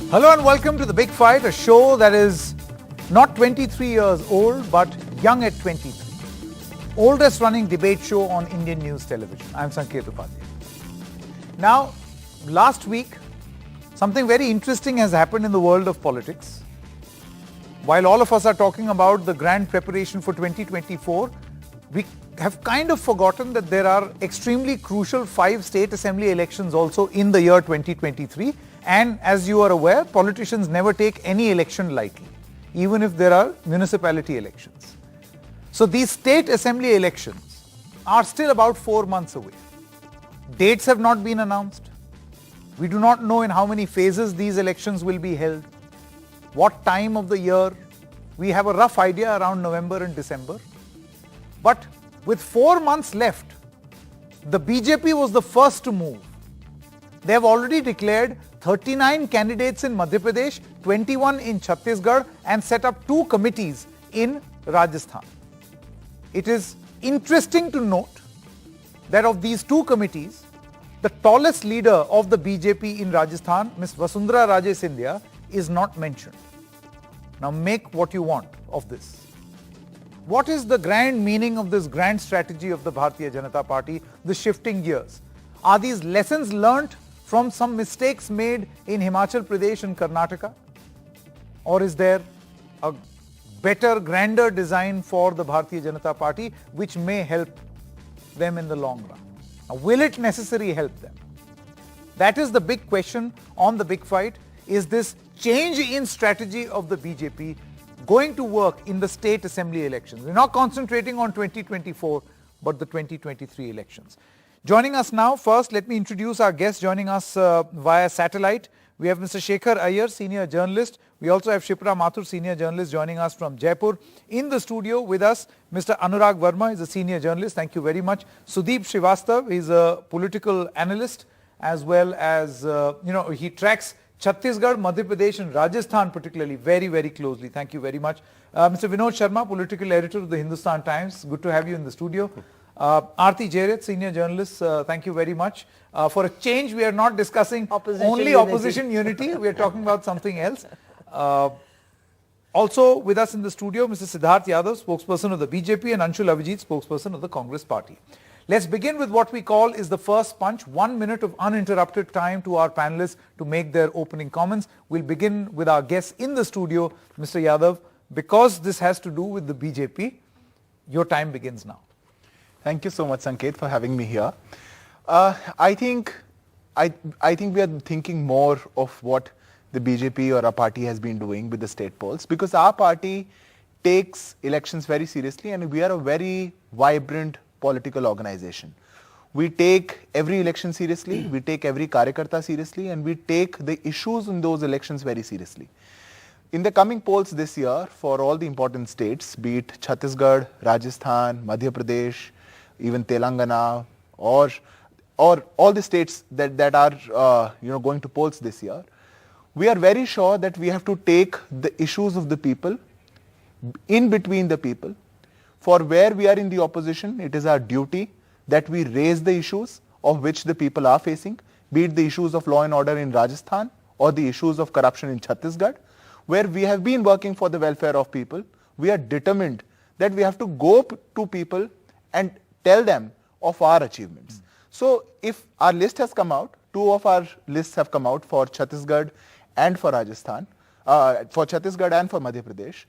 Hello and welcome to The Big Fight, a show that is not 23 years old but young at 23. Oldest running debate show on Indian news television. I'm Sanket Upadhyay. Now, last week, something very interesting has happened in the world of politics. While all of us are talking about the grand preparation for 2024, we have kind of forgotten that there are extremely crucial 5 state assembly elections also in the year 2023. And as you are aware, politicians never take any election lightly, even if there are municipality elections. So these state assembly elections are still about 4 months away. Dates have not been announced. We do not know in how many phases these elections will be held, what time of the year. We have a rough idea around November and December. But with 4 months left, the BJP was the first to move. They have already declared 39 candidates in Madhya Pradesh, 21 in Chhattisgarh, and set up 2 committees in Rajasthan. It is interesting to note that of these 2 committees, the tallest leader of the BJP in Rajasthan, Ms. Vasundhara Raje, is not mentioned. Now make what you want of this. What is the grand meaning of this grand strategy of the Bharatiya Janata Party, the shifting gears? Are these lessons learnt from some mistakes made in Himachal Pradesh and Karnataka? Or is there a better, grander design for the Bharatiya Janata Party which may help them in the long run? Now, will it necessarily help them? That is the big question on the big fight. Is this change in strategy of the BJP going to work in the state assembly elections? We're not concentrating on 2024, but the 2023 elections. Joining us now, first, let me introduce our guests joining us via satellite. We have Mr. Shekhar Iyer, senior journalist. We also have Shipra Mathur, senior journalist, joining us from Jaipur. In the studio with us, Mr. Anurag Verma is a senior journalist. Thank you very much. Sudeep Srivastav is a political analyst, as well as, he tracks Chhattisgarh, Madhya Pradesh and Rajasthan particularly very, very closely. Thank you very much. Mr. Vinod Sharma, political editor of the Hindustan Times. Good to have you in the studio. Aarti Jairath, senior journalist, thank you very much. For a change, we are not discussing opposition unity. We are talking about something else. Also with us in the studio, Mr. Siddharth Yadav, spokesperson of the BJP, and Anshul Avijit, spokesperson of the Congress Party. Let's begin with what we call is the first punch, 1 minute of uninterrupted time to our panelists to make their opening comments. We'll begin with our guests in the studio, Mr. Yadav. Because this has to do with the BJP, your time begins now. Thank you so much, Sanket, for having me here. I think we are thinking more of what the BJP or our party has been doing with the state polls, because our party takes elections very seriously and we are a very vibrant political organization. We take every election seriously, we take every Karyakarta seriously, and we take the issues in those elections very seriously. In the coming polls this year, for all the important states, be it Chhattisgarh, Rajasthan, Madhya Pradesh, even Telangana, or all the states that are going to polls this year, we are very sure that we have to take the issues of the people in between the people. For where we are in the opposition, it is our duty that we raise the issues of which the people are facing, be it the issues of law and order in Rajasthan or the issues of corruption in Chhattisgarh, where we have been working for the welfare of people. We are determined that we have to go to people and tell them of our achievements. So if our list has come out, 2 of our lists have come out for Chhattisgarh and for Rajasthan, for Chhattisgarh and for Madhya Pradesh.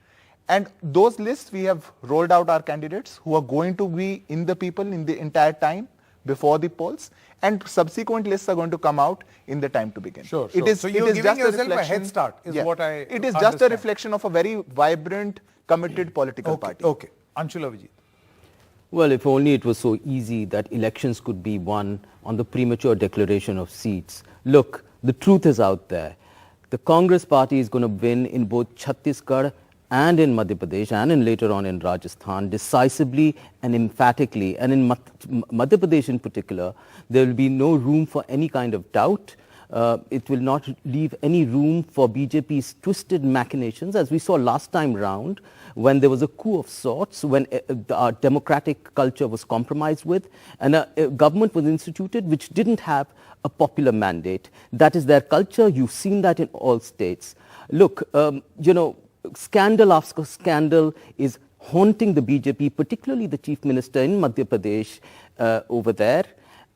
And those lists, we have rolled out our candidates who are going to be in the people in the entire time before the polls, and subsequent lists are going to come out in the time to begin. Sure. So you're giving yourself a head start, is what I It is just a reflection of a very vibrant, committed political party. Okay. Anshul Avijit. Well, if only it was so easy that elections could be won on the premature declaration of seats. Look, the truth is out there. The Congress party is going to win in both Chhattisgarh and in Madhya Pradesh and later on in Rajasthan decisively and emphatically. And in Madhya Pradesh in particular, there will be no room for any kind of doubt. It will not leave any room for BJP's twisted machinations, as we saw last time round, when there was a coup of sorts, when our democratic culture was compromised with, and a government was instituted which didn't have a popular mandate. That is their culture. You've seen that in all states. Look, scandal after scandal is haunting the BJP, particularly the Chief Minister in Madhya Pradesh over there.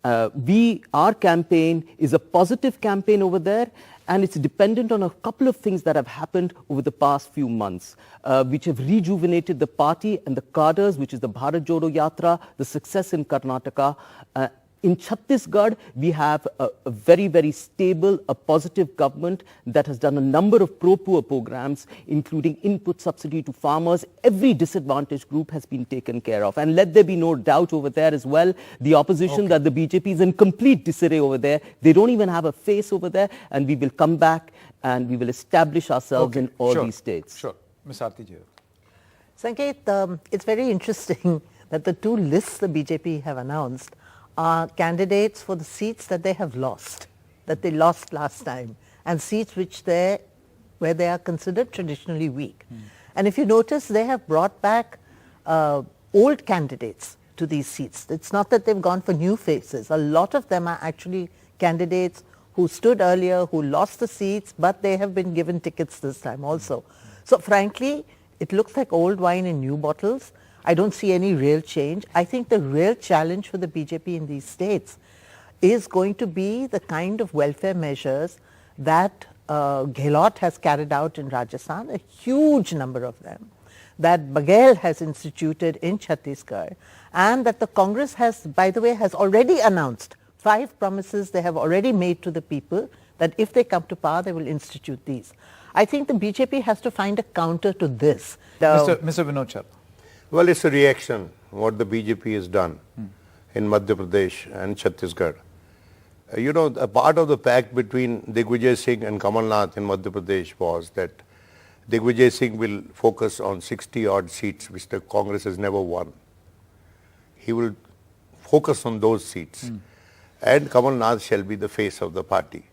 Our campaign is a positive campaign over there, and it's dependent on a couple of things that have happened over the past few months, which have rejuvenated the party and the cadres, which is the Bharat Jodo Yatra, the success in Karnataka. In Chhattisgarh, we have a very, very stable, a positive government that has done a number of pro-poor programs, including input subsidy to farmers. Every disadvantaged group has been taken care of. And let there be no doubt over there as well, the opposition that the BJP is in complete disarray over there. They don't even have a face over there. And we will come back and we will establish ourselves in all these states. Sure. Ms. Aarti Ji. Sanket, it's very interesting that the two lists the BJP have announced are candidates for the seats that they have lost, that they lost last time, and seats where they are considered traditionally weak. And if you notice, they have brought back old candidates to these seats. It's not that they've gone for new faces. A lot of them are actually candidates who stood earlier, who lost the seats, but they have been given tickets this time also. So frankly, it looks like old wine in new bottles. I don't see any real change. I think the real challenge for the BJP in these states is going to be the kind of welfare measures that Gehlot has carried out in Rajasthan, a huge number of them, that Baghel has instituted in Chhattisgarh, and that the Congress has, by the way, has already announced 5 promises they have already made to the people that if they come to power, they will institute these. I think the BJP has to find a counter to this. Mr. Vinod Sharma. Well, it's a reaction, what the BJP has done in Madhya Pradesh and Chhattisgarh. A part of the pact between Digvijay Singh and Kamal Nath in Madhya Pradesh was that Digvijay Singh will focus on 60-odd seats, which the Congress has never won. He will focus on those seats. And Kamal Nath shall be the face of the party.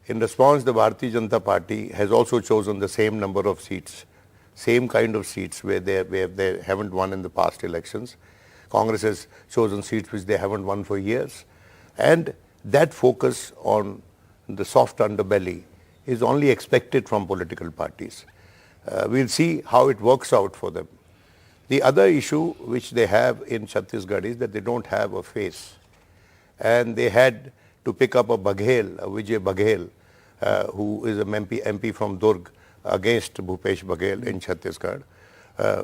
In response, the Bharatiya Janata Party has also chosen the same number of seats, same kind of seats where they haven't won in the past elections. Congress has chosen seats which they haven't won for years. And that focus on the soft underbelly is only expected from political parties. We'll see how it works out for them. The other issue which they have in Chhattisgarh is that they don't have a face. And they had to pick up a Vijay Baghel, who is an MP from Durg, against Bhupesh Baghel in Chhattisgarh,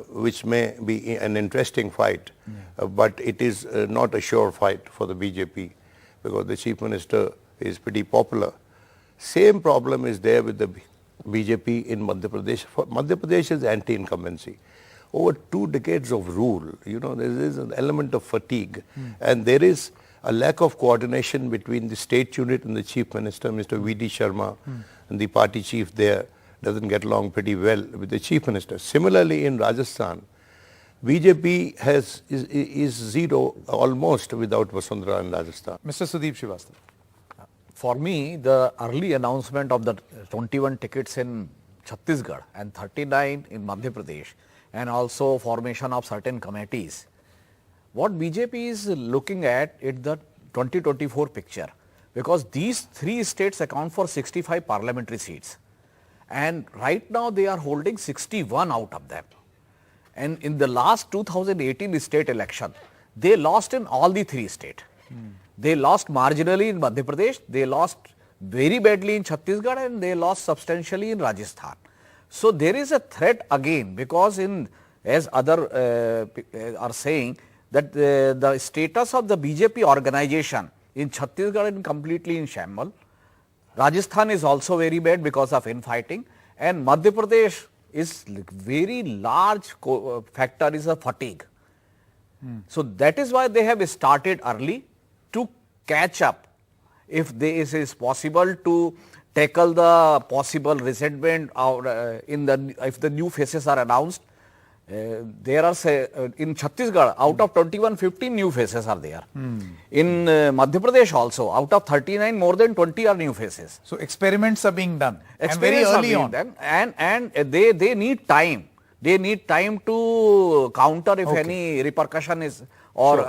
which may be an interesting fight, but it is not a sure fight for the BJP because the Chief Minister is pretty popular. Same problem is there with the BJP in Madhya Pradesh. Madhya Pradesh is anti-incumbency. Over 2 decades of rule, there is an element of fatigue, and there is a lack of coordination between the state unit and the Chief Minister, Mr. V.D. Sharma, and the party chief there doesn't get along pretty well with the Chief Minister. Similarly, in Rajasthan, BJP is zero almost without Vasundhara in Rajasthan. Mr. Sudeep Srivastava. For me, the early announcement of the 21 tickets in Chhattisgarh and 39 in Madhya Pradesh, and also formation of certain committees, what BJP is looking at is the 2024 picture, because these 3 states account for 65 parliamentary seats. And right now they are holding 61 out of them. And in the last 2018 state election, they lost in all the 3 states. They lost marginally in Madhya Pradesh, they lost very badly in Chhattisgarh, and they lost substantially in Rajasthan. So there is a threat again, because as other are saying, that the status of the BJP organization in Chhattisgarh is completely in shambles. Rajasthan is also very bad because of infighting, and Madhya Pradesh is very large factor is a fatigue. So that is why they have started early to catch up. If it is possible to tackle the possible resentment if the new faces are announced, There are, in Chhattisgarh, out of 21, 15 new faces are there. In Madhya Pradesh also, out of 39, more than 20 are new faces. So experiments are being done. And very Experiments are early being on. done, and they need time. They need time to counter if any repercussion is, or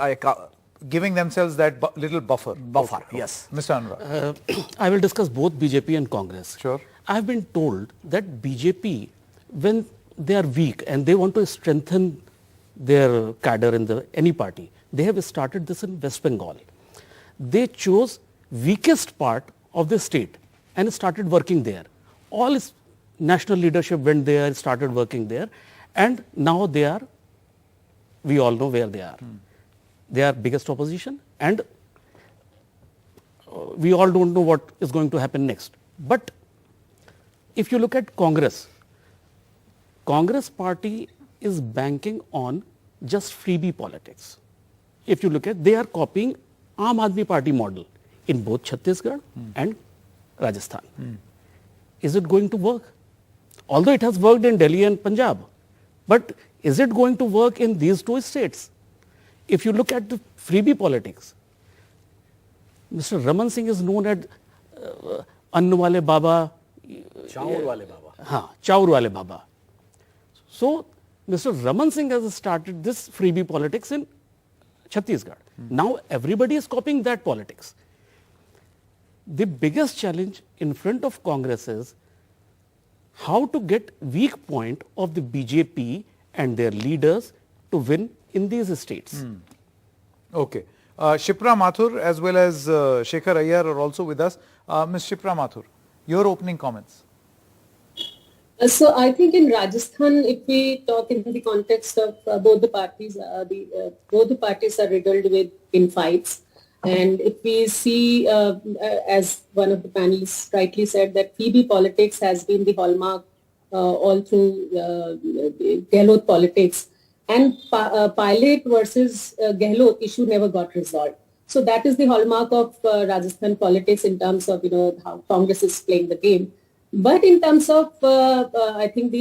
Giving themselves that little buffer. buffer. Yes. Mr. Anurag. I will discuss both BJP and Congress. Sure. I have been told that BJP, when they are weak and they want to strengthen their cadre in any party, they have started this in West Bengal. They chose weakest part of the state and started working there. All its national leadership went there, started working there, and now we all know where they are. They are biggest opposition, and we all don't know what is going to happen next. But if you look at Congress party is banking on just freebie politics. If you look at, they are copying Aam Aadmi Party model in both Chhattisgarh and Rajasthan. Is it going to work? Although it has worked in Delhi and Punjab, but is it going to work in these two states? If you look at the freebie politics, Mr. Raman Singh is known as Ann Wale Baba, Chaur wale Baba. Chaur Wale Baba. So, Mr. Raman Singh has started this freebie politics in Chhattisgarh. Now, everybody is copying that politics. The biggest challenge in front of Congress is how to get weak point of the BJP and their leaders to win in these states. Okay. Shipra Mathur as well as Shekhar Iyer are also with us. Ms. Shipra Mathur, your opening comments. So I think in Rajasthan, if we talk in the context of both the parties, both the parties are riddled with infights. And if we see, as one of the panelists rightly said, that freebie politics has been the hallmark all through Gehlot politics. And Pilot versus Gehlot issue never got resolved. So that is the hallmark of Rajasthan politics in terms of, how Congress is playing the game. But in terms of, I think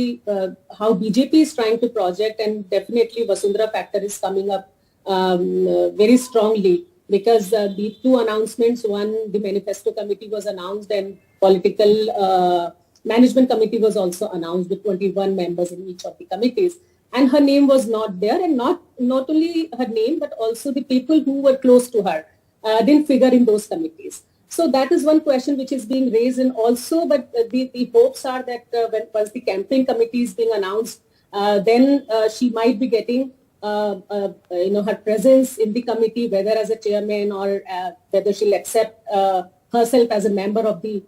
how BJP is trying to project, and definitely Vasundhara factor is coming up very strongly, because the two announcements, one, the manifesto committee was announced, and political management committee was also announced with 21 members in each of the committees. And her name was not there, and not only her name, but also the people who were close to her didn't figure in those committees. So that is one question which is being raised, and also, but the hopes are that once the campaign committee is being announced, then she might be getting her presence in the committee, whether as a chairman or whether she'll accept herself as a member of the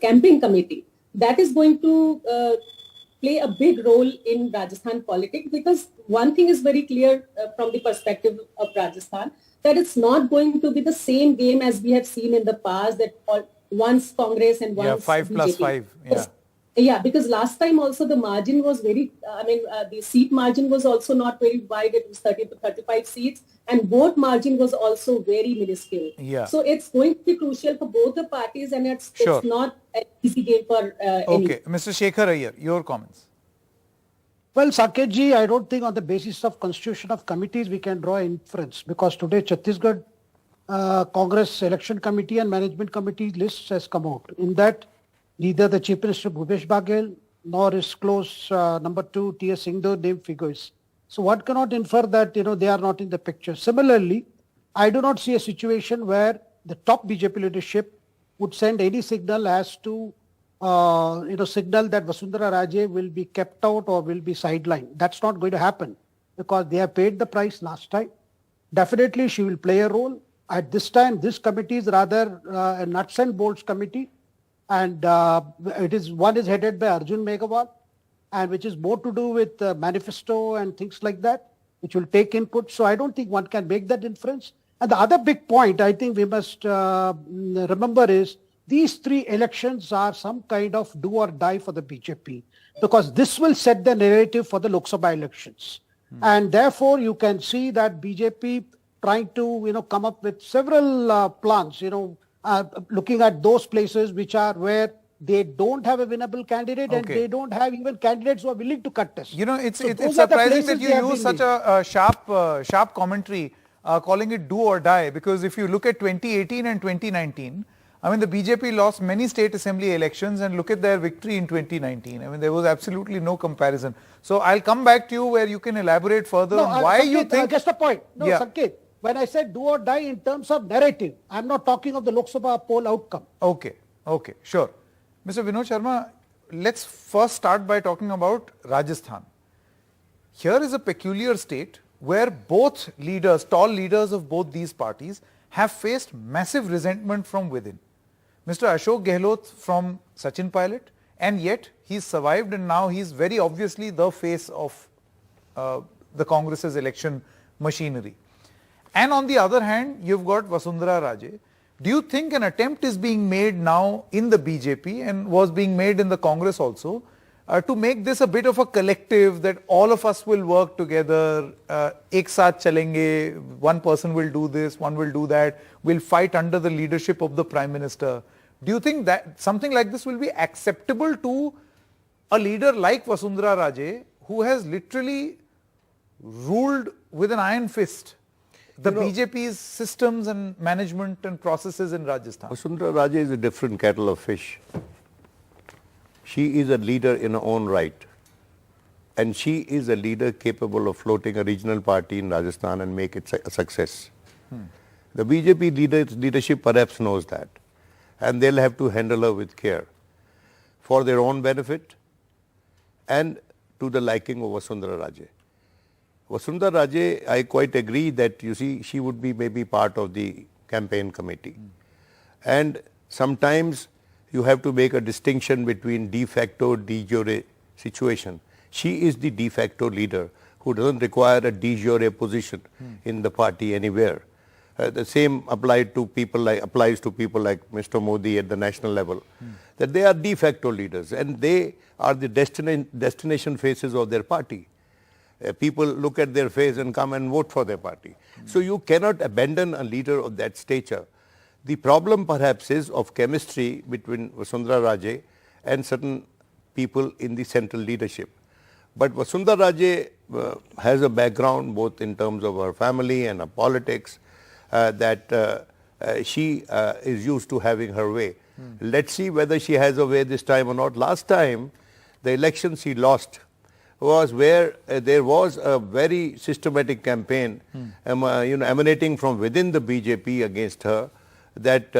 campaign committee. That is going to play a big role in Rajasthan politics, because one thing is very clear from the perspective of Rajasthan, that it's not going to be the same game as we have seen in the past, that once Congress and once 5 BJP. plus 5. Yeah. Yeah, because last time also the margin was very, the seat margin was also not very wide. It was 30 to 35 seats, and vote margin was also very minuscule. Yeah. So it's going to be crucial for both the parties, and it's not an easy game for any. Okay, Mr. Shekhar Iyer, your comments. Well, Saketji, I don't think on the basis of constitution of committees we can draw inference, because today Chhattisgarh Congress Election Committee and Management Committee list has come out. In that, neither the Chief Minister Bhupesh Baghel nor his close number 2 T.S. Singhdeo name figures. So one cannot infer that they are not in the picture. Similarly, I do not see a situation where the top BJP leadership would send any signal as to signal that Vasundhara Raje will be kept out or will be sidelined. That's not going to happen, because they have paid the price last time. Definitely she will play a role. At this time, this committee is rather a nuts and bolts committee, and one is headed by Arjun Meghwal, and which is more to do with manifesto and things like that, which will take input. So I don't think one can make that inference. And the other big point I think we must remember is, these 3 elections are some kind of do or die for the BJP, because this will set the narrative for the Lok Sabha elections. And therefore, you can see that BJP trying to, come up with several plans, looking at those places which are where they don't have a winnable candidate and Okay. they don't have even candidates who are willing to contest. You know, it's So it's those are the surprising that places you they have use been such a sharp commentary, calling it do or die, because if you look at 2018 and 2019, I mean, the BJP lost many state assembly elections, and look at their victory in 2019. I mean, there was absolutely no comparison. So I'll come back to you where you can elaborate further on why Sanket, you think... just a point. No, Yeah. Sanket, when I said do or die in terms of narrative, I'm not talking of the Lok Sabha poll outcome. Okay, okay, sure. Mr. Vinod Sharma, let's first start by talking about Rajasthan. Here is a peculiar state where both leaders, tall leaders of both these parties, have faced massive resentment from within. Mr. Ashok Gehlot from Sachin Pilot, and yet he's survived, and now he's very obviously the face of the Congress's election machinery. And on the other hand, you've got Vasundhara Raje. Do you think an attempt is being made now in the BJP and was being made in the Congress also to make this a bit of a collective, that all of us will work together, ek saath chalenge, one person will do this, one will do that, we'll fight under the leadership of the Prime Minister? Do you think that something like this will be acceptable to a leader like Vasundhara Raje, who has literally ruled with an iron fist the BJP's systems and management and processes in Rajasthan? Vasundhara Raje is a different kettle of fish. She is a leader in her own right. And she is a leader capable of floating a regional party in Rajasthan and make it a success. The BJP leadership perhaps knows that. And they'll have to handle her with care for their own benefit and to the liking of Vasundhara Raje. Vasundhara Raje, I quite agree that, you see, she would be maybe part of the campaign committee. And sometimes you have to make a distinction between de facto, de jure situation. She is the de facto leader who doesn't require a de jure position in the party anywhere. The same applies to people like Mr. Modi at the national level, that they are de facto leaders and they are the destination faces of their party. People look at their face and come and vote for their party. So you cannot abandon a leader of that stature. The problem perhaps is of chemistry between Vasundhara Raje and certain people in the central leadership. But Vasundhara Raje has a background both in terms of her family and her politics, that she is used to having her way. Let's see whether she has a way this time or not. Last time, the election she lost was where there was a very systematic campaign emanating from within the BJP against her, that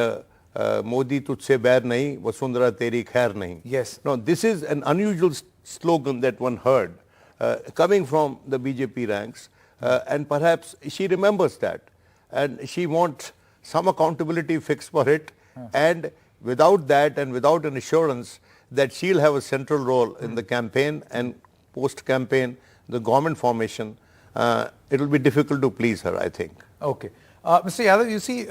Modi tujhse bair nahi, Vasundhara teri khair nahi. Yes. Now this is an unusual slogan that one heard coming from the BJP ranks, and perhaps she remembers that and she wants some accountability fixed for it, and without that and without an assurance that she'll have a central role in the campaign and post-campaign, the government formation, it will be difficult to please her, I think. Okay. Mr. Yadav, you see,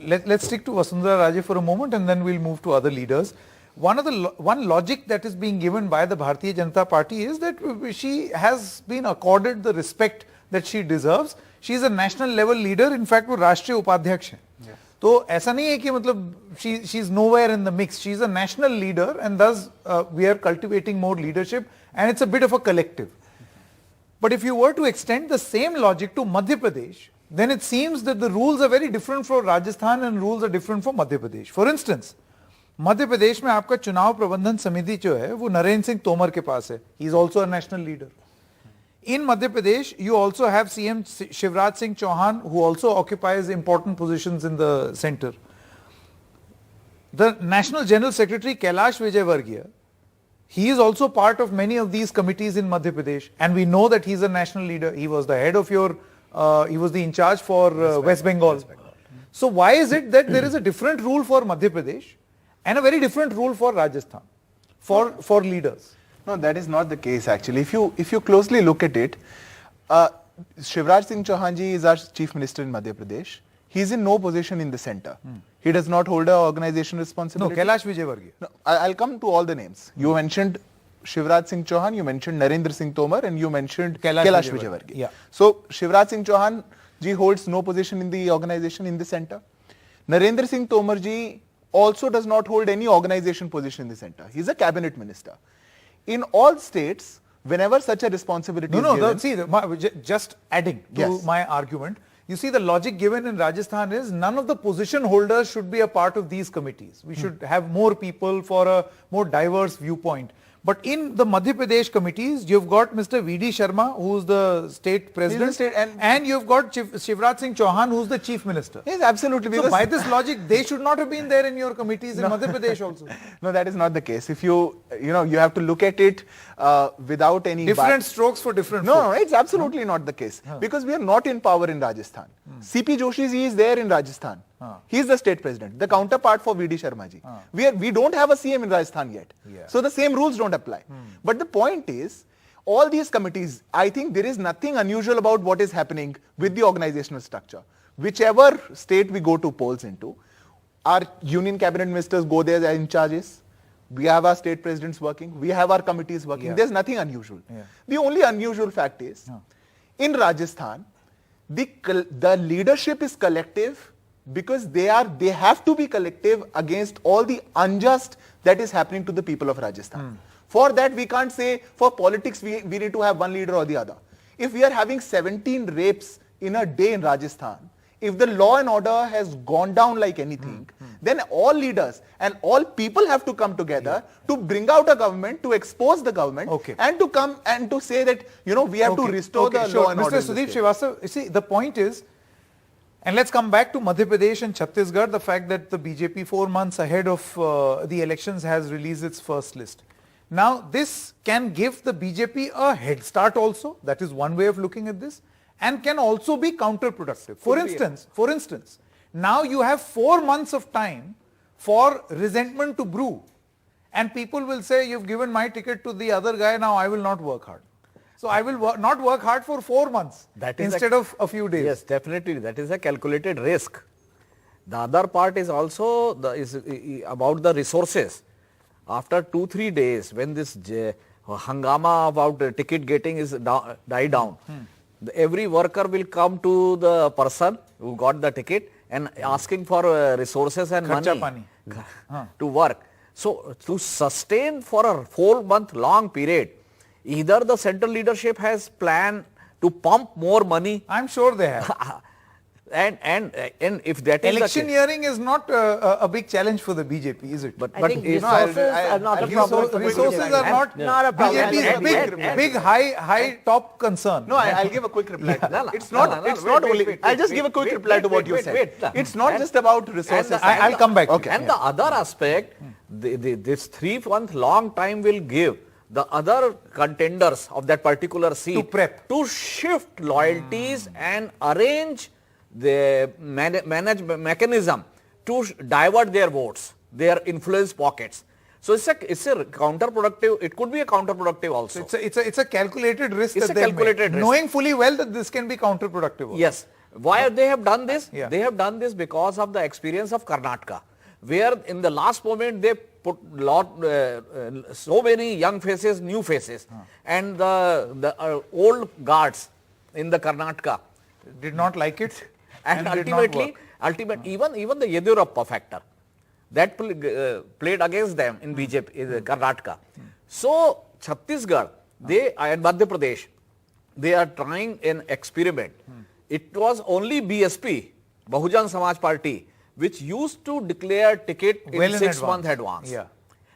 let's stick to Vasundhara Raje for a moment and then we'll move to other leaders. One logic that is being given by the Bharatiya Janata Party is that she has been accorded the respect that she deserves. She is a national level leader. In fact, वो राष्ट्रीय उपाध्यक्ष है. तो ऐसा नहीं है कि मतलब she is nowhere in the mix. She is a national leader and thus we are cultivating more leadership and it's a bit of a collective. But if you were to extend the same logic to Madhya Pradesh, then it seems that the rules are very different for Rajasthan and rules are different for Madhya Pradesh. For instance, Madhya Pradesh में आपका चुनाव प्रबंधन समिति जो है वो नरेंद्र सिंह तोमर के पास है. He is also a national leader. In Madhya Pradesh, you also have CM Shivraj Singh Chauhan, who also occupies important positions in the center. The National General Secretary Kailash Vijayvargiya, he is also part of many of these committees in Madhya Pradesh, and we know that he is a national leader. He was the head of he was the in charge for West Bengal. So why is it that there is a different rule for Madhya Pradesh and a very different rule for Rajasthan, for leaders? No, that is not the case actually. If you closely look at it, Shivraj Singh Chauhan ji is our Chief Minister in Madhya Pradesh. He is in no position in the center. He does not hold an organization responsibility. No, Kailash Vijayvargiya. No, I'll come to all the names. You mentioned Shivraj Singh Chauhan, you mentioned Narendra Singh Tomar, and you mentioned Kailash Vijayvargiya. Yeah. So Shivraj Singh Chauhan ji holds no position in the organization in the center. Narendra Singh Tomar ji also does not hold any organization position in the center. He's a cabinet minister. In all states, whenever such a responsibility is given... Just adding to Yes. my argument, you see the logic given in Rajasthan is none of the position holders should be a part of these committees. We should have more people for a more diverse viewpoint. But in the Madhya Pradesh committees, you've got Mr. V.D. Sharma, who's the state president, and you've got Shivraj Singh Chauhan, who's the chief minister. Yes, absolutely. So by this logic, they should not have been there in your committees in Madhya Pradesh also. No, that is not the case. If you have to look at it without any... Different strokes for different No, folks. it's absolutely not the case. Because we are not in power in Rajasthan. C.P. Joshi ji is there in Rajasthan. He is the state president, the counterpart for V.D. Sharma ji. We don't have a CM in Rajasthan yet. So the same rules don't apply. But the point is, all these committees, I think there is nothing unusual about what is happening with the organizational structure. Whichever state we go to polls into, our union cabinet ministers go there as in charges. We have our state presidents working. We have our committees working. There's nothing unusual. The only unusual fact is, in Rajasthan, the leadership is collective because they have to be collective against all the unjust that is happening to the people of Rajasthan. For that, we can't say for politics we need to have one leader or the other. If we are having 17 rapes in a day in Rajasthan, if the law and order has gone down like anything, then all leaders and all people have to come together to bring out a government, to expose the government, and to come and to say that, we have to restore the law and order. Mr. Sudeep Srivastava, you see, the point is, and let's come back to Madhya Pradesh and Chhattisgarh, the fact that the BJP 4 months ahead of the elections has released its first list. Now, this can give the BJP a head start also. That is one way of looking at this, and can also be counterproductive. For instance, now you have 4 months of time for resentment to brew, and people will say, you've given my ticket to the other guy, now I will not work hard. So I will not work hard for 4 months instead of a few days. Yes, definitely. That is a calculated risk. The other part is also about the resources. After 2-3 days, when this hangama about ticket getting is die down, every worker will come to the person who got the ticket and asking for resources and money to work. So to sustain for a 4-month long period, either the central leadership has planned to pump more money. I'm sure they have. and if that is electioneering is not a big challenge for the BJP, is it? But I think resources are not a problem. Resources are not a problem. BJP's big high top concern. No, I'll give a quick reply to that. It's not only. I'll just give a quick reply to what you said. It's not just about resources. I'll come back. Okay. And the other aspect, this 3-month long time will give the other contenders of that particular seat to shift loyalties and arrange the mechanism to divert their votes, their influence pockets. So it's a counterproductive. It could be a counterproductive also. It's a calculated risk. It's that a calculated risk, knowing fully well that this can be counterproductive also. Yes. Why they have done this? They have done this because of the experience of Karnataka, where in the last moment they put so many young faces, new faces, and the old guards in the Karnataka did not like it. And ultimately, even the Yediyurappa factor that played against them in BJP, in Karnataka. So Chhattisgarh, and Madhya Pradesh, they are trying an experiment. It was only BSP, Bahujan Samaj Party, which used to declare ticket in 6 months advance.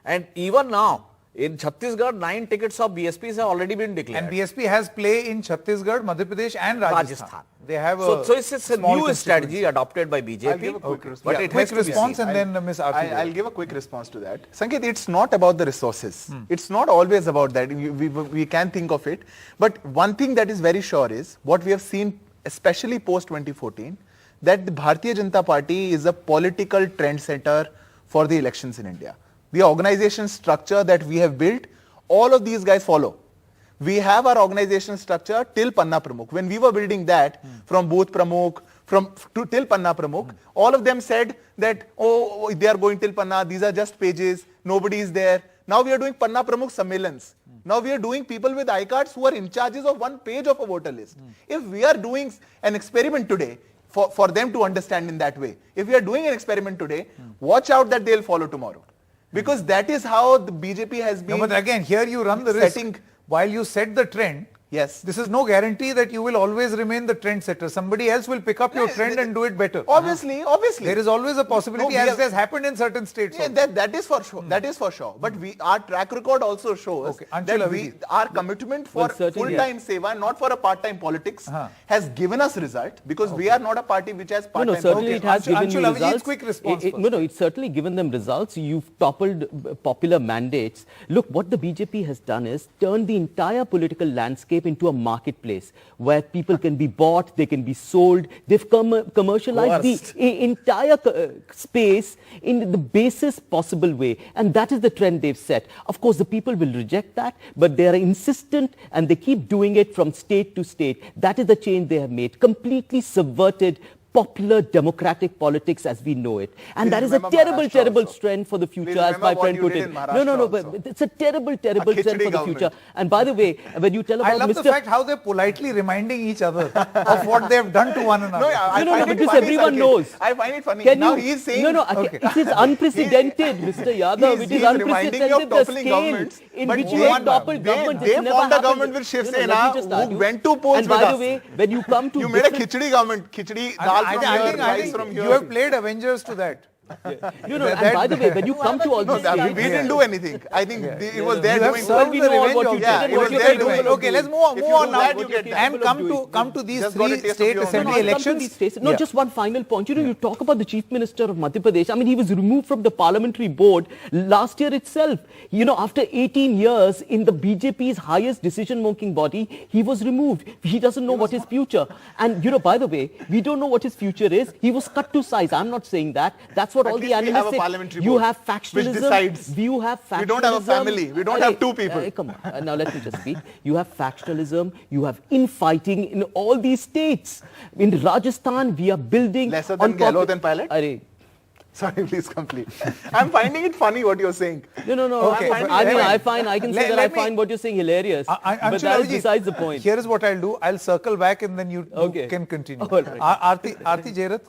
And even now, in Chhattisgarh, 9 tickets of BSPs have already been declared. And BSP has play in Chhattisgarh, Madhya Pradesh and Rajasthan. They have so it's a new strategy adopted by BJP. I'll give a quick response. But it has response and then Ms. Aarti. I'll give a quick response to that. Sanket, it's not about the resources. It's not always about that. We can think of it. But one thing that is very sure is what we have seen, especially post 2014, that the Bharatiya Janata Party is a political trendsetter for the elections in India. The organization structure that we have built, all of these guys follow. We have our organization structure till Panna Pramukh. When we were building that, from Booth Pramukh, till Panna Pramukh, all of them said that, oh, they are going till Panna, these are just pages, nobody is there. Now we are doing Panna Pramukh Sammelans. Now we are doing people with iCards who are in charges of 1 page of a voter list. If we are doing an experiment today, for them to understand in that way. If we are doing an experiment today, watch out that they'll follow tomorrow. Because that is how the BJP has been. No, but again, here you run the risk. setting. While you set the trend, Yes. this is no guarantee that you will always remain the trendsetter. Somebody else will pick up your trend and do it better. Obviously. There is always a possibility, No, as has happened in certain states. Yeah, also. that is for sure. That is for sure. But our track record also shows Okay, Anshul that Avijit. our commitment for Well, certainly, full-time seva, not for a part-time politics, has given us result because we are not a party which has No, part-time no, certainly it has given Anshul you Avijit's results. quick response first. No, it's certainly given them results. You've toppled popular mandates. Look, what the BJP has done is turned the entire political landscape into a marketplace where people can be bought, they can be sold. They've commercialized the entire space in the basest possible way. And that is the trend they've set. Of course, the people will reject that, but they are insistent and they keep doing it from state to state. That is the change they have made. Completely subverted popular democratic politics as we know it. And Please that is a remember terrible, Maharashtra terrible also. trend for the future, Please as my remember what friend you put did it. in No, Maharashtra but also. it's a terrible, terrible trend khichdi for the government. future. And by the way, when you tell I about love Mr. the fact how they're politely reminding each other of what they have done to one another. I No, find but it this funny, everyone Sanket. knows. I find it funny. Can Now you, he's saying... it is unprecedented, Mr. Yadav. It is He's reminding me of unprecedented the toppling scale governments. in But which you have they- toppled they- governments. they It's never formed a happened. government with Shiv No, let Sena me just who argue. went to polls And with by us. the way, when you come to You made a different- khichdi government. Khichdi, dal from here, I rice think from you here. have played Avengers to that. No, and by the way, when you come to all No, these we didn't do anything. I think it was there You have doing served we the know all revenge what of you that. did and it what was you're there capable doing. of Okay, let's doing. move on. If Move you on do now. that, you get that. And Capable of come to these Just got a three taste of state your own assembly country. Come to elections. these states. No, just one final point. You talk about the Chief Minister of Madhya Pradesh. I mean, he was removed from the parliamentary board last year itself. After 18 years in the BJP's highest decision-making body, he was removed. He doesn't know what his future. And, by the way, we don't know what his future is. He was cut to size. I'm not saying that. That's what At all the least we have analysts a say. parliamentary You board have which factionalism. decides. You have factionalism. We don't have a family. We don't have two people. Come on. Now let me just speak. You have factionalism. You have infighting in all these states. In Rajasthan, we are building... Lesser than Gehlot and Pilot? Arey, Sorry, please complete. I'm finding it funny what you're saying. No. Okay, I can say that I let me- find what you're saying hilarious. But Anshul that is Avijit, besides the point. Here is what I'll do. I'll circle back and then you Okay. can continue. All right. Aarti Jairath,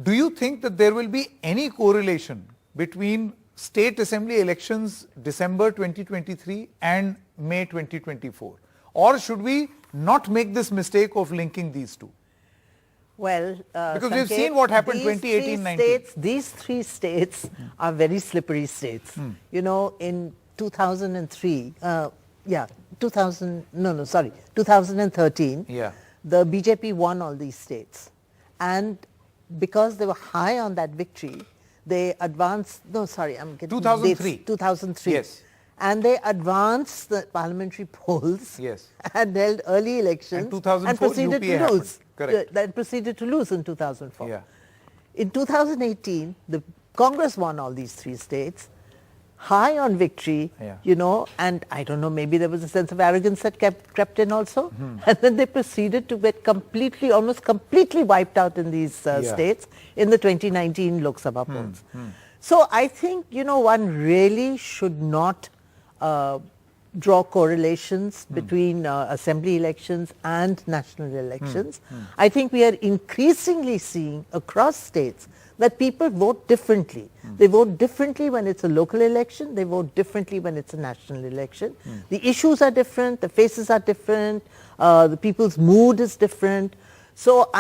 do you think that there will be any correlation between state assembly elections December 2023 and May 2024? Or should we not make this mistake of linking these two? Well, Because we've Sanket, seen what happened these 2018-19. These three states are very slippery states. In 2003, 2013, Yeah. the BJP won all these states. And because they were high on that victory, they advanced, I'm getting 2003. dates, 2003. Yes. And they advanced the parliamentary polls Yes. and held early elections And 2004 and proceeded UPA to lose. happened. Correct. That proceeded to lose in 2004. Yeah. In 2018, the Congress won all these three states, high on victory, Yeah. and I don't know, maybe there was a sense of arrogance that crept in also. And then they proceeded to get almost completely wiped out in these states in the 2019 Lok Sabha polls. So I think, one really should not draw correlations between assembly elections and national elections. I think we are increasingly seeing across states that people vote differently. They vote differently when it's a local election. They vote differently when it's a national election. The issues are different. The faces are different. The people's mood is different. So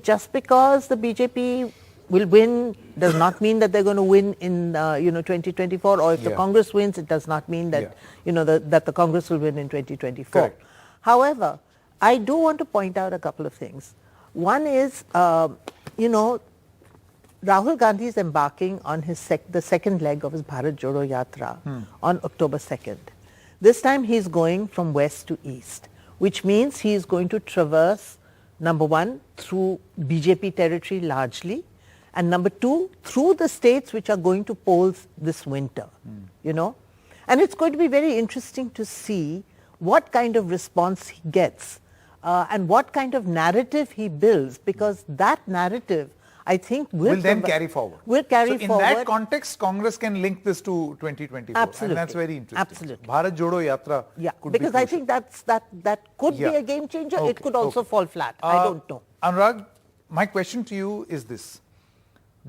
just because the BJP will win does not mean that they're going to win in 2024, or if the Congress wins, it does not mean that that the Congress will win in 2024. Correct. However, I do want to point out a couple of things. One is, Rahul Gandhi is embarking on the second leg of his Bharat Jodo Yatra on October 2nd. This time he is going from west to east, which means he is going to traverse, number one, through BJP territory largely, and number two, through the states which are going to polls this winter, And it's going to be very interesting to see what kind of response he gets and what kind of narrative he builds, because that narrative, I think, will then carry forward. Will carry so forward. in that context, Congress can link this to 2024. Absolutely. And that's very interesting. Absolutely. Bharat Jodo Yatra could because be I think that could be a game changer. Okay, It could also fall flat. I don't know. Anurag, my question to you is this.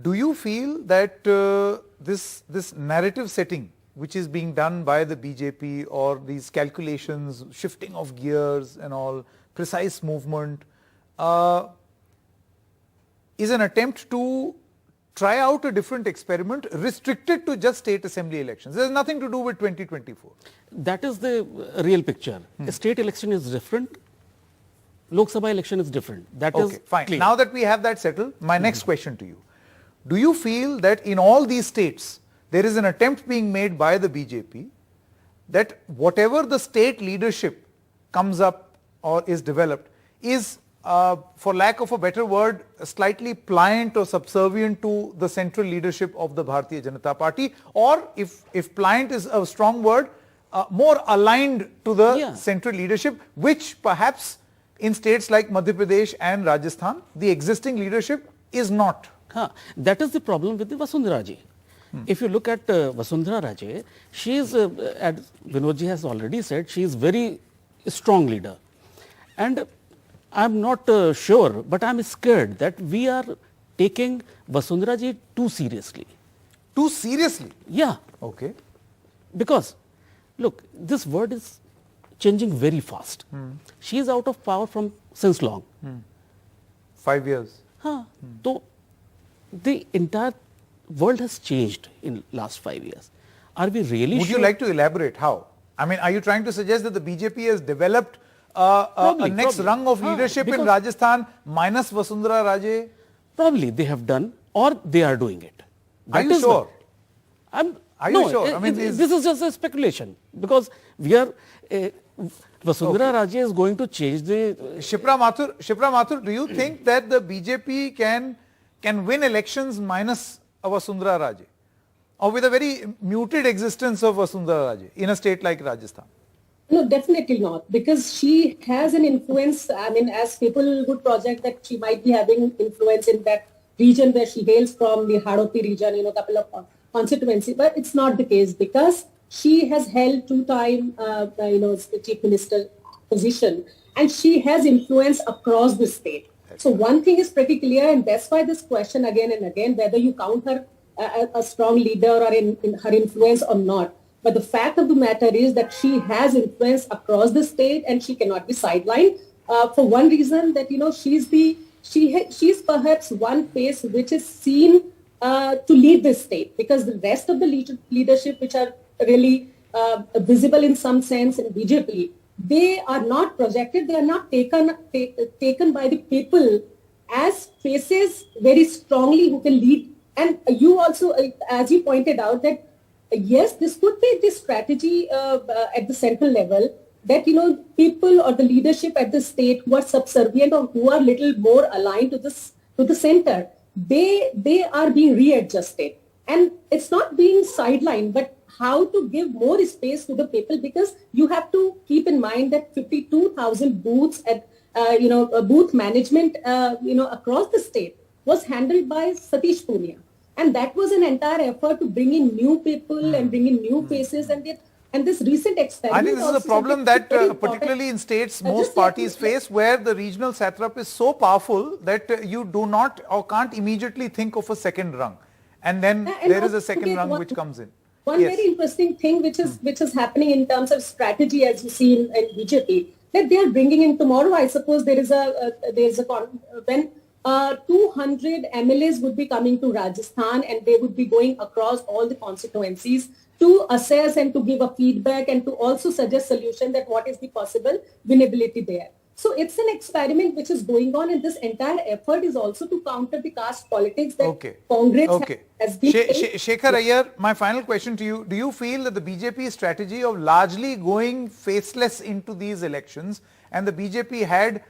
Do you feel that this narrative setting which is being done by the BJP, or these calculations, shifting of gears and all, precise movement, is an attempt to try out a different experiment restricted to just state assembly elections? There's nothing to do with 2024. That is the real picture. A state election is different. Lok Sabha election is different. That is fine. clear. Now that we have that settled, my next question to you. Do you feel that in all these states, there is an attempt being made by the BJP that whatever the state leadership comes up or is developed is, for lack of a better word, slightly pliant or subservient to the central leadership of the Bharatiya Janata Party, or if pliant is a strong word, more aligned to the central leadership, which perhaps in states like Madhya Pradesh and Rajasthan, the existing leadership is not? That is the problem with the Vasundhara Raje. If you look at Vasundhara Raje, she is, as Vinodji has already said, she is very strong leader. And I am not sure, but I am scared that we are taking Vasundhara Raje too seriously. Too seriously? Yeah. Okay. Because, look, this word is changing very fast. She is out of power from since long. 5 years. So, the entire world has changed in last 5 years. Are we really Would sure? you like to elaborate how? I mean, are you trying to suggest that the BJP has developed a next rung of leadership in Rajasthan minus Vasundhara Raje? Probably they have done, or they are doing it. Are you sure? Are you sure? I mean, this is just a speculation, because we are Vasundhara Raje is going to change the. Shipra Mathur, do you think that the BJP can win elections minus a Vasundhara Raje, or with a very muted existence of Vasundhara Raje in a state like Rajasthan? No, definitely not, because she has an influence. I mean, as people would project that she might be having influence in that region where she hails from, the Hadoti region, couple of constituency, but it's not the case, because she has held two-time, chief minister position, and she has influence across the state. So one thing is pretty clear, and that's why this question again and again, whether you count her a strong leader or in her influence or not. But the fact of the matter is that she has influence across the state, and she cannot be sidelined for one reason, that she's perhaps one face which is seen to lead this state, because the rest of the leadership, which are really visible in some sense in BJP, they are not projected, they are not taken by the people as faces very strongly who can lead. And you also, as you pointed out, that yes, this could be the strategy at the central level, that people or the leadership at the state who are subservient or who are little more aligned to the center, they are being readjusted, and it's not being sidelined, but how to give more space to the people, because you have to keep in mind that 52,000 booths at booth management across the state was handled by Satish Punia, and that was an entire effort to bring in new people and bring in new faces, and this recent experiment. I think this is a problem that particularly in states most parties face, where the regional satrap is so powerful that you do not or can't immediately think of a second rung, and then there is a second rung which comes in. One very interesting thing which is happening in terms of strategy, as you see in BJP, that they are bringing in tomorrow. I suppose when 200 MLAs would be coming to Rajasthan, and they would be going across all the constituencies to assess and to give a feedback and to also suggest solution that what is the possible winnability there. So it's an experiment which is going on, and this entire effort is also to counter the caste politics that Congress has been. Shekhar Iyer, my final question to you. Do you feel that the BJP strategy of largely going faceless into these elections, and the BJP had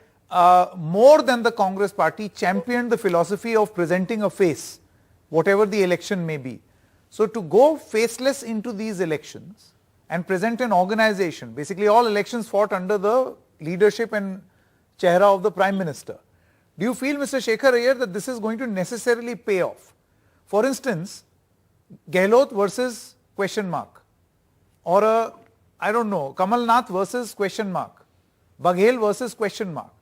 more than the Congress party championed the philosophy of presenting a face, whatever the election may be? So to go faceless into these elections and present an organization, basically all elections fought under the leadership and chehra of the Prime Minister. Do you feel, Mr. Shekhar Iyer, that this is going to necessarily pay off? For instance, Gehlot versus question mark, or Kamal Nath versus question mark, Baghel versus question mark.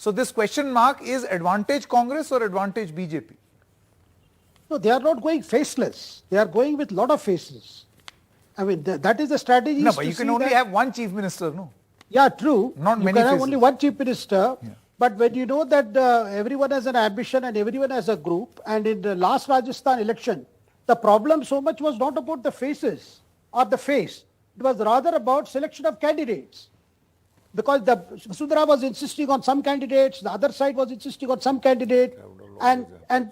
So this question mark is advantage Congress or advantage BJP? No, they are not going faceless. They are going with lot of faces. I mean, that is the strategy. No, but you can only have one chief minister, no? Yeah, true. Not you many can have faces. only one chief minister. Yeah. But when you know that everyone has an ambition and everyone has a group, and in the last Rajasthan election, the problem so much was not about the faces or the face. It was rather about selection of candidates. Because the Vasundhara was insisting on some candidates, the other side was insisting on some candidate, and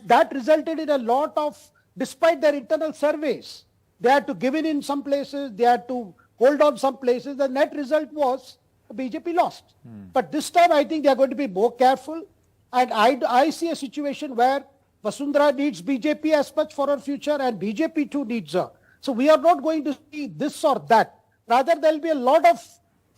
that resulted in a lot of, despite their internal surveys, they had to give in some places, they had to hold on some places. The net result was BJP lost. But this time I think they are going to be more careful, and I see a situation where Vasundhara needs BJP as much for her future, and BJP too needs her. So we are not going to see this or that. Rather, there will be a lot of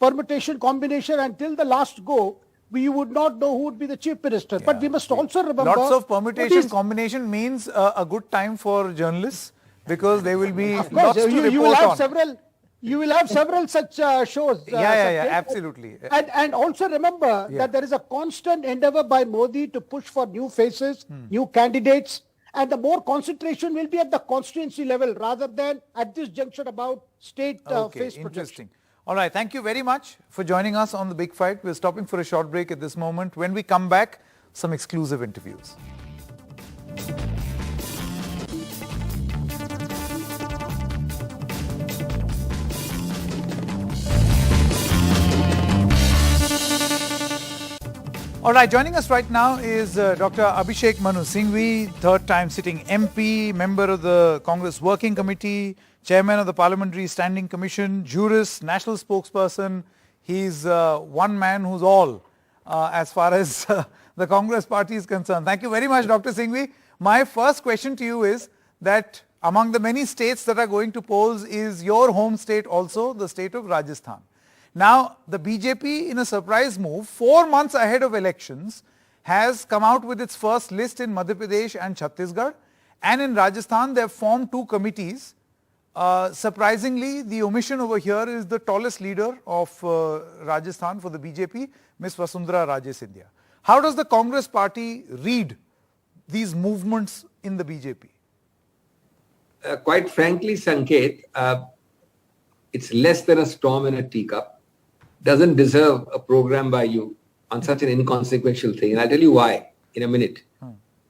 permutation, combination, until the last go, we would not know who would be the chief minister. Yeah. But we must also remember... Lots of permutation, combination means a good time for journalists, because they will be lots to report you will have on. You will have several such shows. Yeah, absolutely. And also remember that there is a constant endeavor by Modi to push for new faces, new candidates, and the more concentration will be at the constituency level rather than at this junction about state face projection. Interesting. All right, thank you very much for joining us on The Big Fight. We're stopping for a short break at this moment. When we come back, some exclusive interviews. All right, joining us right now is Dr. Abhishek Manu Singhvi, third time sitting MP, member of the Congress Working Committee, chairman of the Parliamentary Standing Commission, jurist, national spokesperson. He's one man who's all as far as the Congress party is concerned. Thank you very much, Dr. Singhvi. My first question to you is that among the many states that are going to polls is your home state also, the state of Rajasthan. Now, the BJP, in a surprise move, 4 months ahead of elections, has come out with its first list in Madhya Pradesh and Chhattisgarh. And in Rajasthan, they have formed two committees. Surprisingly, the omission over here is the tallest leader of Rajasthan for the BJP, Ms. Vasundhara Raje Scindia. How does the Congress party read these movements in the BJP? Quite frankly, Sanket, it's less than a storm in a teacup. Doesn't deserve a program by you on such an inconsequential thing. And I'll tell you why in a minute.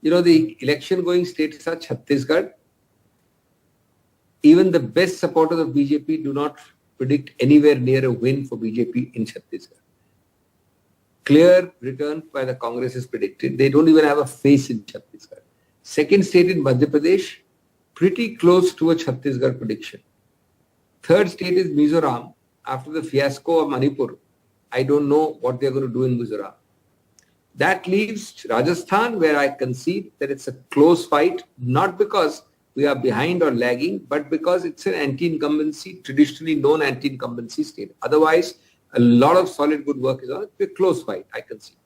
You know, the election going states are Chhattisgarh. Even the best supporters of BJP do not predict anywhere near a win for BJP in Chhattisgarh. Clear return by the Congress is predicted. They don't even have a face in Chhattisgarh. Second state in Madhya Pradesh, pretty close to a Chhattisgarh prediction. Third state is Mizoram. After the fiasco of Manipur, I don't know what they're going to do in Mizoram. That leaves Rajasthan, where I concede that it's a close fight, not because we are behind or lagging, but because it's an anti-incumbency, traditionally known anti-incumbency state. Otherwise, a lot of solid good work is on it. It's a close fight, I concede.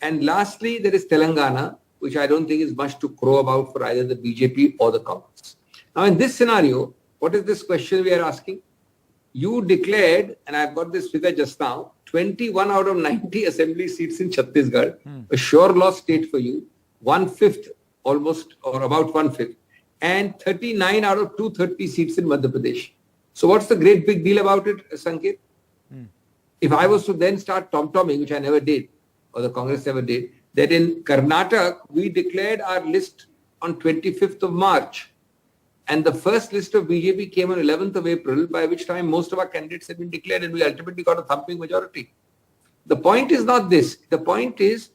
And lastly, there is Telangana, which I don't think is much to crow about for either the BJP or the Congress. Now, in this scenario, what is this question we are asking? You declared, and I've got this figure just now, 21 out of 90 assembly seats in Chhattisgarh, a sure loss state for you, 1/5 almost, or about 1/5, and 39 out of 230 seats in Madhya Pradesh. So what's the great big deal about it, Sanket? If I was to then start tom-tomming, which I never did, or the Congress never did, that in Karnataka, we declared our list on 25th of March. And the first list of BJP came on 11th of April, by which time most of our candidates had been declared and we ultimately got a thumping majority. The point is not this. The point is,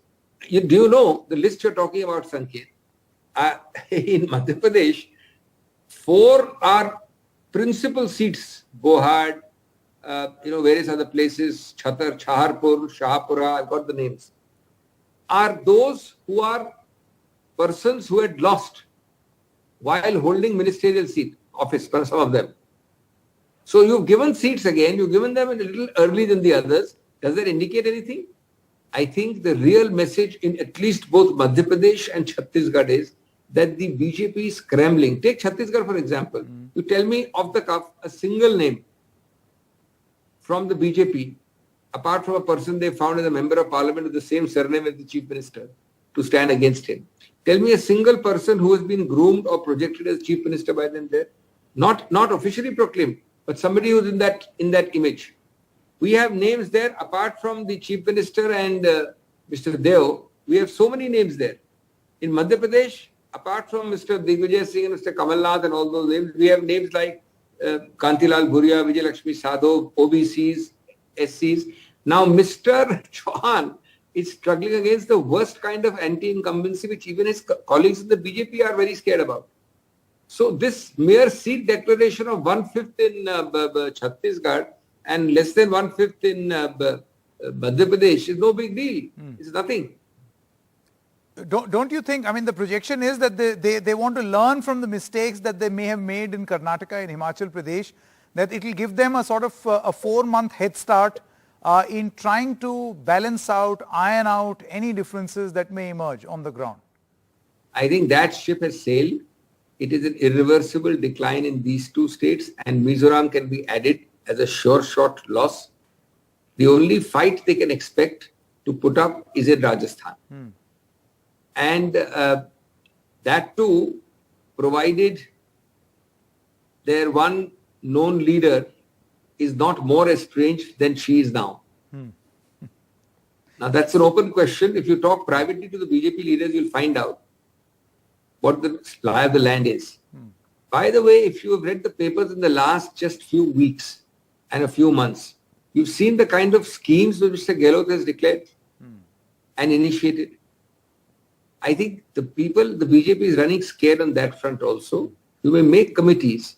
do you know the list you're talking about, Sanket? In Madhya Pradesh, 4 are principal seats, Bohad, various other places, Chaharpur, Shahpura, I've got the names, are those who are persons who had lost while holding ministerial seat office for some of them. So you've given seats again, you've given them a little early than the others. Does that indicate anything? I think the real message in at least both Madhya Pradesh and Chhattisgarh is that the BJP is scrambling. Take Chhattisgarh for example. You tell me off the cuff a single name from the BJP apart from a person they found as a member of parliament with the same surname as the chief minister, to stand against him. Tell me a single person who has been groomed or projected as chief minister by them there. Not officially proclaimed, but somebody who's in that image. We have names there apart from the chief minister and Mr. Deo. We have so many names there. In Madhya Pradesh, apart from Mr. Digvijay Singh and Mr. Kamal Nath and all those names, we have names like Kantilal Bhuria, Vijay Lakshmi Sadho, OBCs, SCs. Now Mr. Chauhan is struggling against the worst kind of anti-incumbency which even his colleagues in the BJP are very scared about. So this mere seat declaration of 1/5 in Chhattisgarh and less than 1/5 in Madhya Pradesh is no big deal. It's nothing. Don't you think, I mean, the projection is that they want to learn from the mistakes that they may have made in Karnataka and Himachal Pradesh, that it will give them a sort of a 4-month head start in trying to balance out, iron out any differences that may emerge on the ground? I think that ship has sailed. It is an irreversible decline in these two states, and Mizoram can be added as a sure shot loss. The only fight they can expect to put up is in Rajasthan. And that too, provided their one known leader is not more estranged than she is now. Now that's an open question. If you talk privately to the BJP leaders, you'll find out what the lie of the land is. By the way, if you have read the papers in the last just few weeks and a few months, you've seen the kind of schemes which Mr. Gehlot has declared and initiated. I think the BJP is running scared on that front also. You may make committees,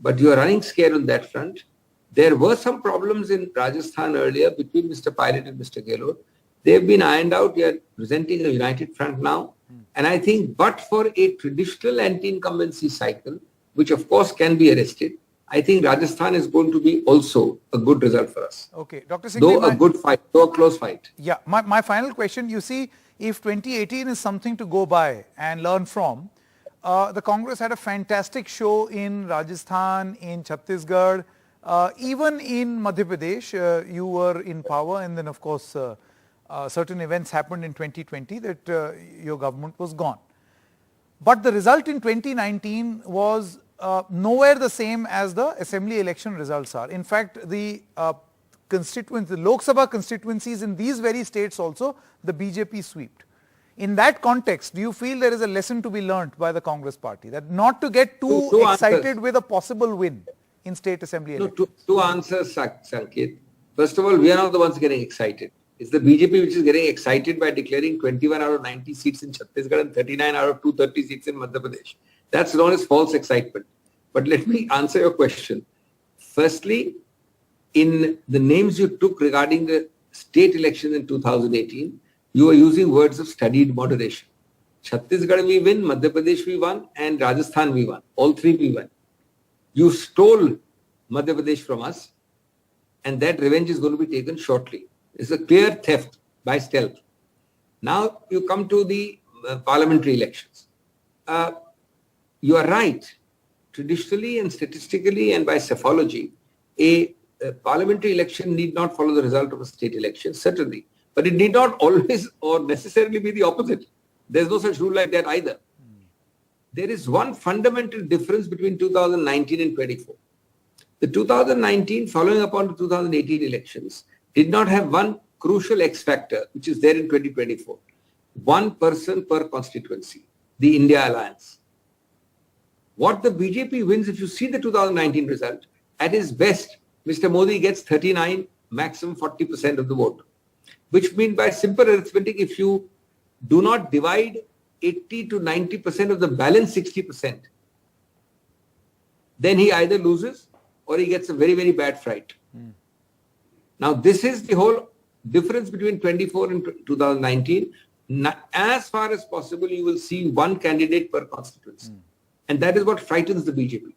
but you are running scared on that front. There were some problems in Rajasthan earlier between Mr. Pilot and Mr. Gehlot. They have been ironed out. We are presenting a united front now. And I think, but for a traditional anti-incumbency cycle, which of course can be arrested, I think Rajasthan is going to be also a good result for us. Okay, Dr. Singh. Though a good fight, though a close fight. Yeah, my final question, you see, if 2018 is something to go by and learn from, the Congress had a fantastic show in Rajasthan, in Chhattisgarh, even in Madhya Pradesh. You were in power, and then of course certain events happened in 2020 that your government was gone. But the result in 2019 was nowhere the same as the assembly election results are. In fact, the constituents, the Lok Sabha constituencies in these very states also, the BJP swept. In that context, do you feel there is a lesson to be learnt by the Congress party, that not to get too excited with a possible win in state assembly elections? Two answers, Sanket. First of all, we are not the ones getting excited. It's the BJP which is getting excited by declaring 21 out of 90 seats in Chhattisgarh and 39 out of 230 seats in Madhya Pradesh. That's known as false excitement. But let me answer your question. Firstly, in the names you took regarding the state elections in 2018, you are using words of studied moderation. Chhattisgarh we win, Madhya Pradesh we won, and Rajasthan we won. All three we won. You stole Madhya Pradesh from us, and that revenge is going to be taken shortly. It's a clear theft by stealth. Now you come to the parliamentary elections. You are right. Traditionally and statistically and by psephology, a parliamentary election need not follow the result of a state election, certainly. But it need not always or necessarily be the opposite. There's no such rule like that either. There is one fundamental difference between 2019 and 24. The 2019, following upon the 2018 elections, did not have one crucial X factor, which is there in 2024. One person per constituency, the India Alliance. What the BJP wins, if you see the 2019 result, at his best, Mr. Modi gets 39, maximum 40% of the vote. Which means by simple arithmetic, if you do not divide 80 to 90% of the balance 60%, then he either loses or he gets a very, very bad fright. Now, this is the whole difference between 24 and 2019. As far as possible, you will see one candidate per constituency. And that is what frightens the BJP.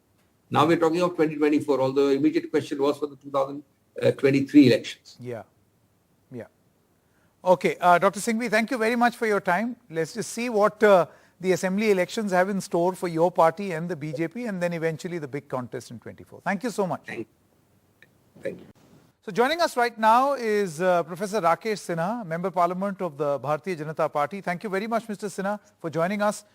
Now we're talking of 2024, although the immediate question was for the 2023 elections. Yeah. Okay, Dr. Singhvi, thank you very much for your time. Let's just see what the assembly elections have in store for your party and the BJP, and then eventually the big contest in 24. Thank you so much. Thank you. So joining us right now is Professor Rakesh Sinha, Member Parliament of the Bharatiya Janata Party. Thank you very much, Mr. Sinha, for joining us.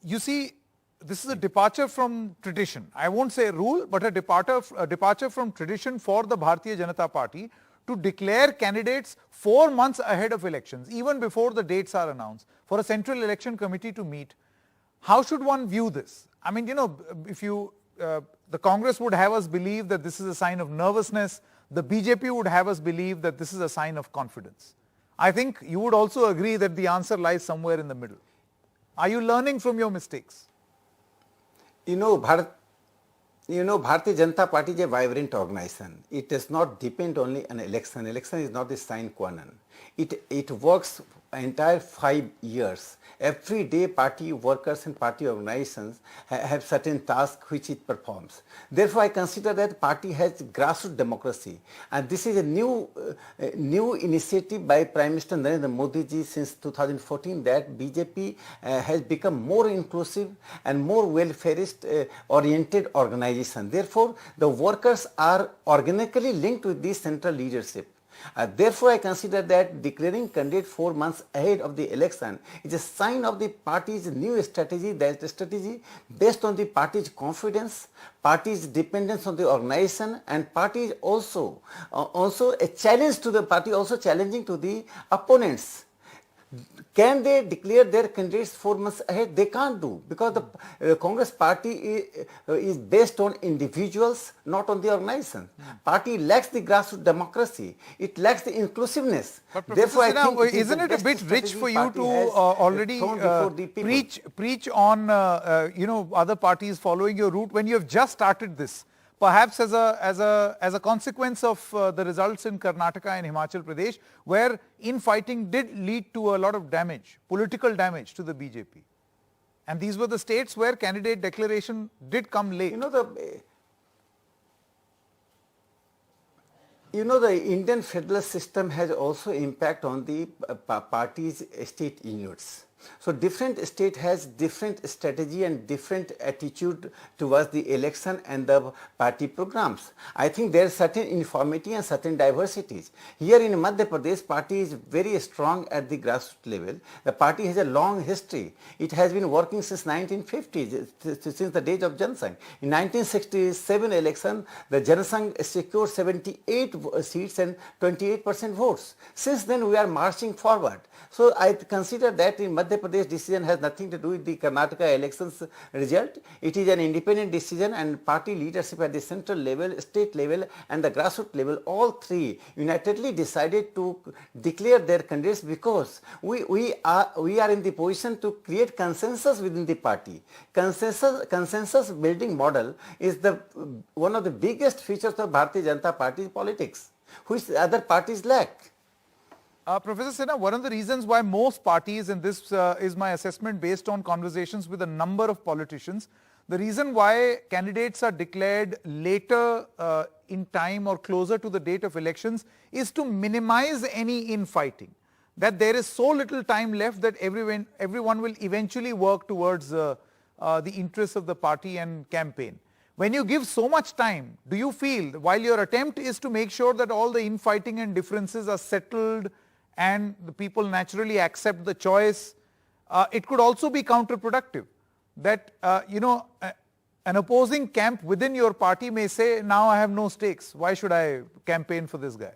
You see, this is a departure from tradition. I won't say rule, but a departure from tradition for the Bharatiya Janata Party to declare candidates 4 months ahead of elections, even before the dates are announced, for a central election committee to meet. How should one view this? I mean, if the Congress would have us believe that this is a sign of nervousness, the BJP would have us believe that this is a sign of confidence. I think you would also agree that the answer lies somewhere in the middle. Are you learning from your mistakes? Bharatiya Janata Party is a vibrant organization. It does not depend only on election. Election is not the sine qua non. It works entire 5 years. Every day party workers and party organizations have certain tasks which it performs. Therefore, I consider that party has grassroots democracy, and this is a new initiative by Prime Minister Narendra Modi ji since 2014, that BJP has become more inclusive and more welfareist oriented organization. Therefore, the workers are organically linked with the central leadership. Therefore, I consider that declaring candidate 4 months ahead of the election is a sign of the party's new strategy, that strategy based on the party's confidence, party's dependence on the organization, and party is also a challenge to the party, also challenging to the opponents. Can they declare their candidates 4 months ahead? They can't do, because the Congress party is based on individuals, not on the organization. Party lacks the grassroots democracy. It lacks the inclusiveness. But Professor Sinha, isn't it a bit rich for you to already preach on other parties following your route when you have just started this? Perhaps as a consequence of the results in Karnataka and Himachal Pradesh, where infighting did lead to a lot of damage, political damage to the BJP. And these were the states where candidate declaration did come late. The Indian federal system has also impact on the party's state units. So different state has different strategy and different attitude towards the election and the party programs. I think there is certain uniformity and certain diversities. Here in Madhya Pradesh, party is very strong at the grassroots level. The party has a long history. It has been working since 1950s, since the days of Jansangh. In 1967 election, the Jansangh secured 78 seats and 28% votes. Since then, we are marching forward. So I consider that in Madhya Pradesh decision has nothing to do with the Karnataka elections result. It is an independent decision, and party leadership at the central level, state level, and the grassroots level, all three unitedly decided to declare their candidates, because we are in the position to create consensus within the party. Consensus building model is one of the biggest features of Bharatiya Janata Party's politics, which other parties lack. Professor Sinha, one of the reasons why most parties, and this is my assessment based on conversations with a number of politicians, the reason why candidates are declared later in time or closer to the date of elections is to minimize any infighting. That there is so little time left that everyone will eventually work towards the interests of the party and campaign. When you give so much time, do you feel, while your attempt is to make sure that all the infighting and differences are settled and the people naturally accept the choice, it could also be counterproductive? That, an opposing camp within your party may say, now I have no stakes, why should I campaign for this guy?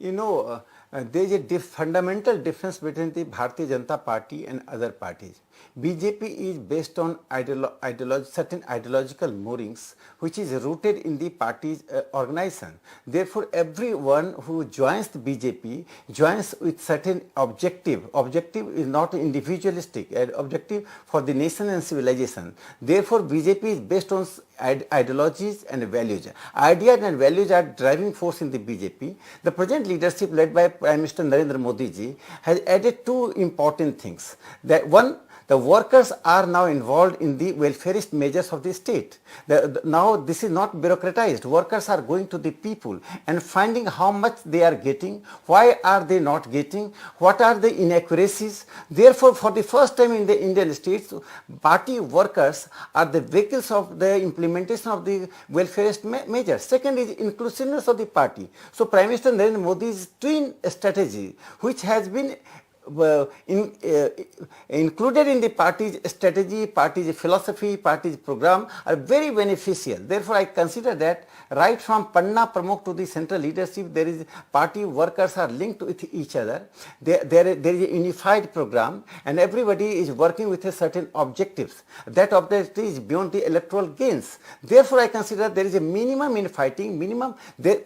There is a fundamental difference between the Bharatiya Janata Party and other parties. BJP is based on certain ideological moorings, which is rooted in the party's organization. Therefore, everyone who joins the BJP joins with certain objective. Objective is not individualistic, objective for the nation and civilization. Therefore, BJP is based on ideologies and values. Ideas and values are driving force in the BJP. The present leadership led by Prime Minister Narendra Modi ji has added two important things. That one, The workers are now involved in the welfareist measures of the state. Now this is not bureaucratized. Workers are going to the people and finding how much they are getting, why are they not getting, what are the inaccuracies. Therefore, for the first time in the Indian states, party workers are the vehicles of the implementation of the welfareist measures. Second is inclusiveness of the party. So Prime Minister Narendra Modi's twin strategy, which has been included in the party's strategy, party's philosophy, party's program, are very beneficial. Therefore, I consider that right from Panna Pramukh to the central leadership, there is party workers are linked with each other. There is a unified program, and everybody is working with a certain objectives. That objective is beyond the electoral gains. Therefore, I consider there is a minimum in fighting, minimum.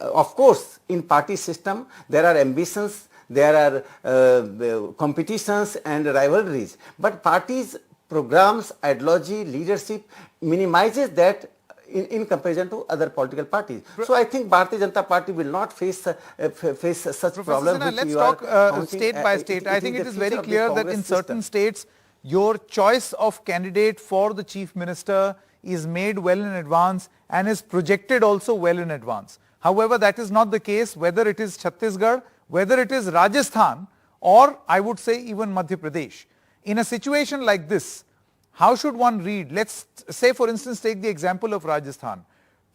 Of course, in party system, there are ambitions, there are competitions and rivalries, but parties, programs, ideology, leadership minimizes that in comparison to other political parties. So I think Bharatiya Janata Party will not face such Professor problems. Sinha, let's talk state by state. I think it is very clear that in certain states, your choice of candidate for the chief minister is made well in advance and is projected also well in advance. However, that is not the case whether it is Chhattisgarh, whether it is Rajasthan, or I would say even Madhya Pradesh. In a situation like this, how should one read? Let's say, for instance, take the example of Rajasthan.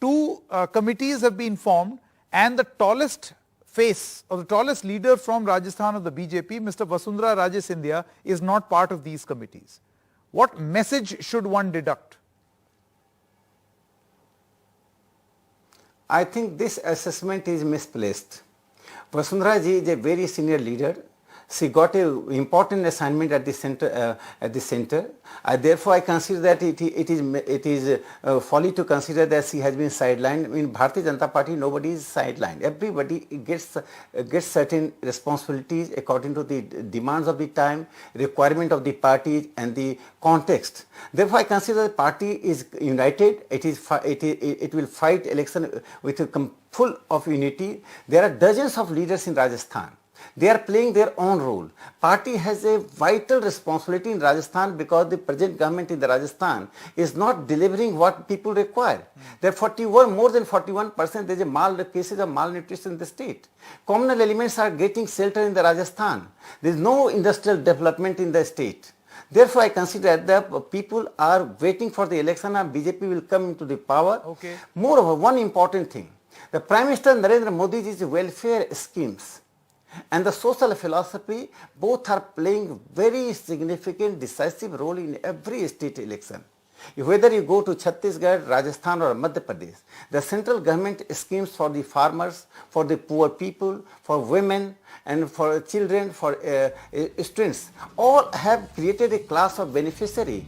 Two committees have been formed, and the tallest face or the tallest leader from Rajasthan of the BJP, Mr. Vasundhara Raje, is not part of these committees. What message should one deduct? I think this assessment is misplaced. Vasundhara ji is a very senior leader. She got an important assignment at the center. Therefore, I consider that it is folly to consider that she has been sidelined. In Bharatiya Janata Party, nobody is sidelined. Everybody gets certain responsibilities according to the demands of the time, requirement of the party, and the context. Therefore, I consider the party is united. It will fight election with a full of unity. There are dozens of leaders in Rajasthan. They are playing their own role. Party has a vital responsibility in Rajasthan because the present government in the Rajasthan is not delivering what people require. There are more than 41% there is cases of malnutrition in the state. Communal elements are getting shelter in the Rajasthan. There is no industrial development in the state. Therefore, I consider that people are waiting for the election and BJP will come into the power. Okay. Moreover, one important thing, the Prime Minister Narendra Modi's welfare schemes and the social philosophy both are playing very significant, decisive role in every state election. Whether you go to Chhattisgarh, Rajasthan or Madhya Pradesh, the central government schemes for the farmers, for the poor people, for women and for children, for students, all have created a class of beneficiary